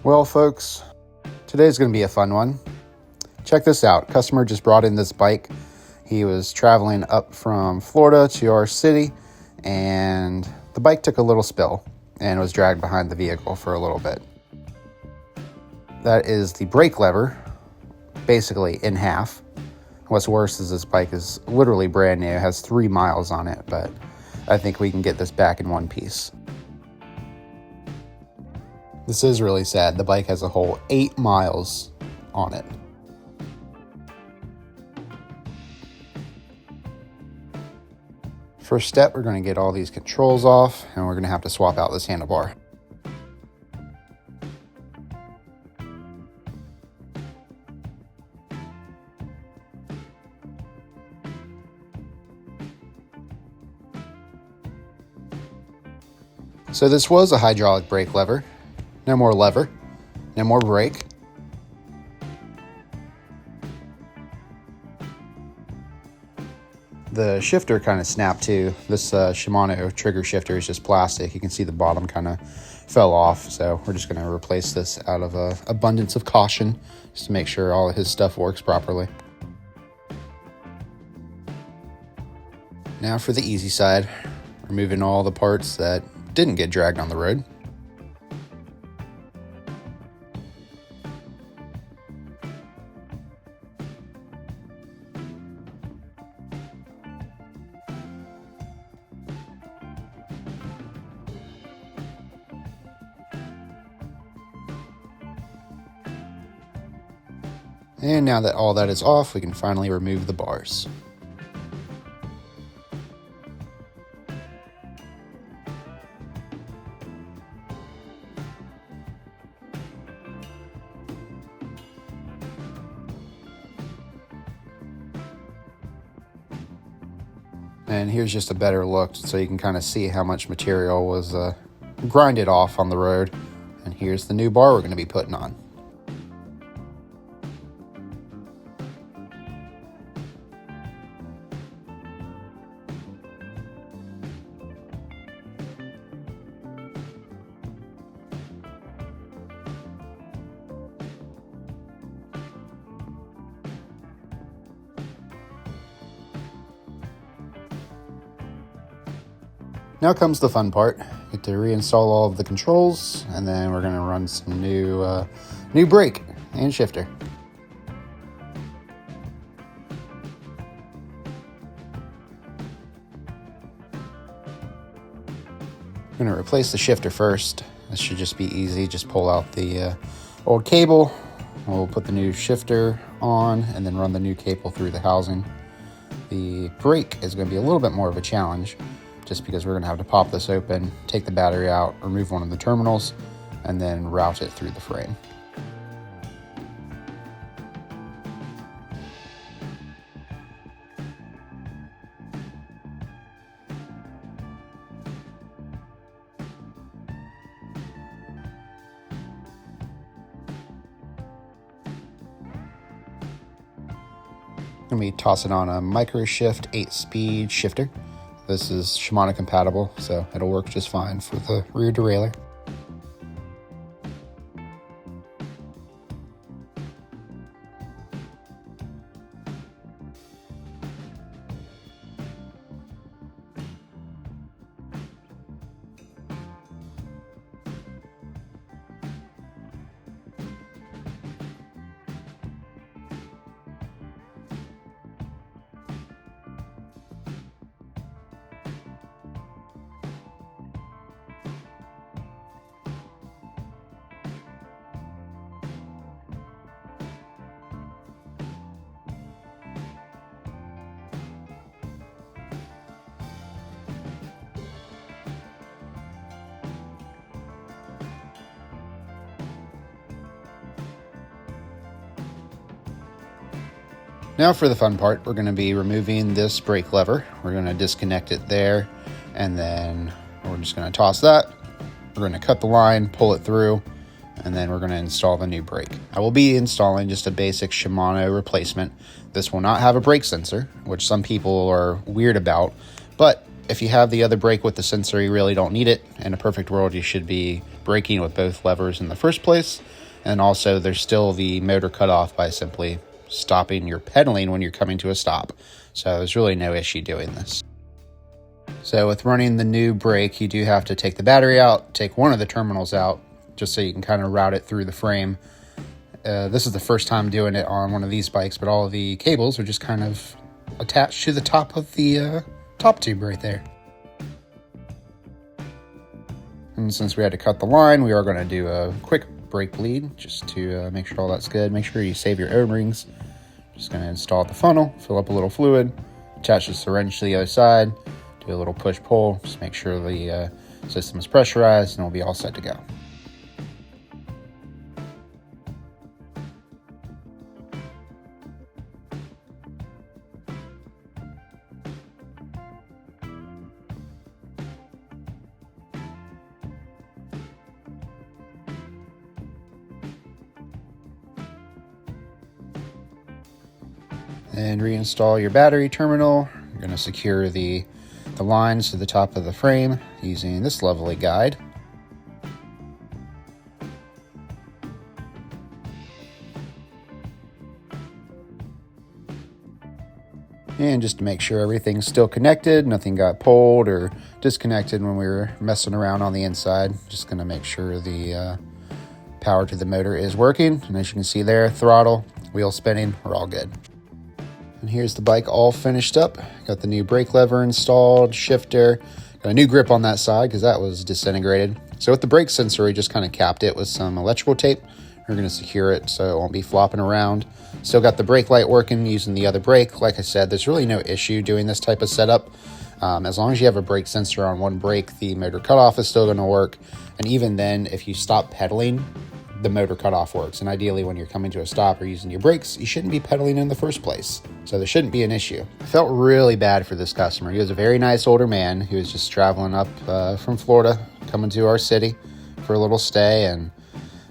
Well, folks, today's going to be a fun one. Check this out. Customer just brought in this bike. He was traveling up from Florida to our city, and the bike took a little spill and was dragged behind the vehicle for a little bit. That is the brake lever, basically in half. What's worse is this bike is literally brand new. It has 3 miles on it, but I think we can get this back in one piece. This is really sad. The bike has a whole 8 miles on it. First step, we're going to get all these controls off, and we're going to have to swap out this handlebar. So this was a hydraulic brake lever. No more lever, no more brake. The shifter kind of snapped too. This Shimano trigger shifter is just plastic. You can see the bottom kind of fell off. So we're just going to replace this out of abundance of caution, just to make sure all of his stuff works properly. Now for the easy side, removing all the parts that didn't get dragged on the road. And now that all that is off, we can finally remove the bars. And here's just a better look so you can kind of see how much material was grinded off on the road. And here's the new bar we're going to be putting on. Now comes the fun part. Get to reinstall all of the controls, and then we're going to run some new brake and shifter. I'm going to replace the shifter first. This should just be easy. Just pull out the old cable. We'll put the new shifter on and then run the new cable through the housing. The brake is going to be a little bit more of a challenge, just because we're going to have to pop this open, take the battery out, remove one of the terminals, and then route it through the frame. I'm going to be tossing on a micro shift 8-speed shifter. This is Shimano compatible, so it'll work just fine for the rear derailleur. Now for the fun part, we're going to be removing this brake lever. We're going to disconnect it there, and then we're just going to toss that. We're going to cut the line, pull it through, and then we're going to install the new brake. I will be installing just a basic Shimano replacement. This will not have a brake sensor, which some people are weird about, but If you have the other brake with the sensor, you really don't need it. In a perfect world, you should be braking with both levers in the first place. And also, there's still the motor cutoff by simply stopping your pedaling when you're coming to a stop. So there's really no issue doing this. So with running the new brake, you do have to take the battery out, take one of the terminals out, just so you can kind of route it through the frame. This is the first time doing it on one of these bikes, but all of the cables are just kind of attached to the top of the top tube right there. And since we had to cut the line, we are going to do a quick brake bleed just to make sure all that's good. Make sure you save your O-rings. Just going to install the funnel, fill up a little fluid, attach the syringe to the other side, do a little push-pull, just make sure the system is pressurized, and we'll be all set to go. And reinstall your battery terminal. You're going to secure the lines to the top of the frame using this lovely guide. And just to make sure everything's still connected, nothing got pulled or disconnected when we were messing around on the inside. Just going to make sure the power to the motor is working. And as you can see there, throttle, wheel spinning, we're all good. And here's the bike all finished up. Got the new brake lever installed, shifter, got a new grip on that side because that was disintegrated. So with the brake sensor, we just kind of capped it with some electrical tape. We're going to secure it so it won't be flopping around. Still got the brake light working using the other brake. Like I said, there's really no issue doing this type of setup. As long as you have a brake sensor on one brake, the motor cutoff is still going to work. And even then, if you stop pedaling, the motor cutoff works. And ideally, when you're coming to a stop or using your brakes, you shouldn't be pedaling in the first place. So there shouldn't be an issue. I felt really bad for this customer. He was a very nice older man who was just traveling up from Florida, coming to our city for a little stay, and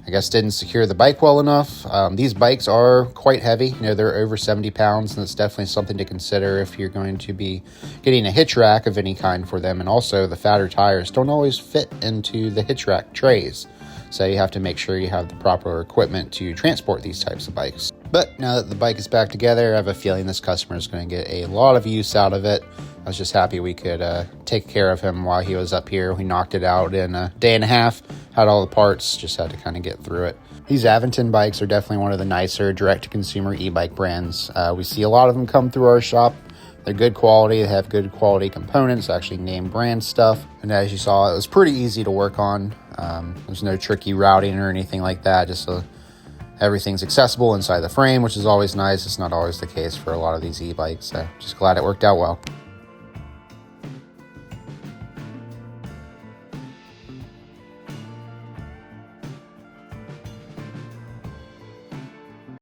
I guess didn't secure the bike well enough. These bikes are quite heavy. You know, they're over 70 pounds, and it's definitely something to consider if you're going to be getting a hitch rack of any kind for them. And also, the fatter tires don't always fit into the hitch rack trays. So you have to make sure you have the proper equipment to transport these types of bikes. But now that the bike is back together, I have a feeling this customer is going to get a lot of use out of it. I was just happy we could take care of him while he was up here. We knocked it out in a day and a half, had all the parts, just had to kind of get through it. These Aventon bikes are definitely one of the nicer direct-to-consumer e-bike brands. We see a lot of them come through our shop. They're good quality, they have good quality components, actually name brand stuff. And as you saw, it was pretty easy to work on. There's no tricky routing or anything like that, just everything's accessible inside the frame, which is always nice. It's not always the case for a lot of these e-bikes, so just glad it worked out well.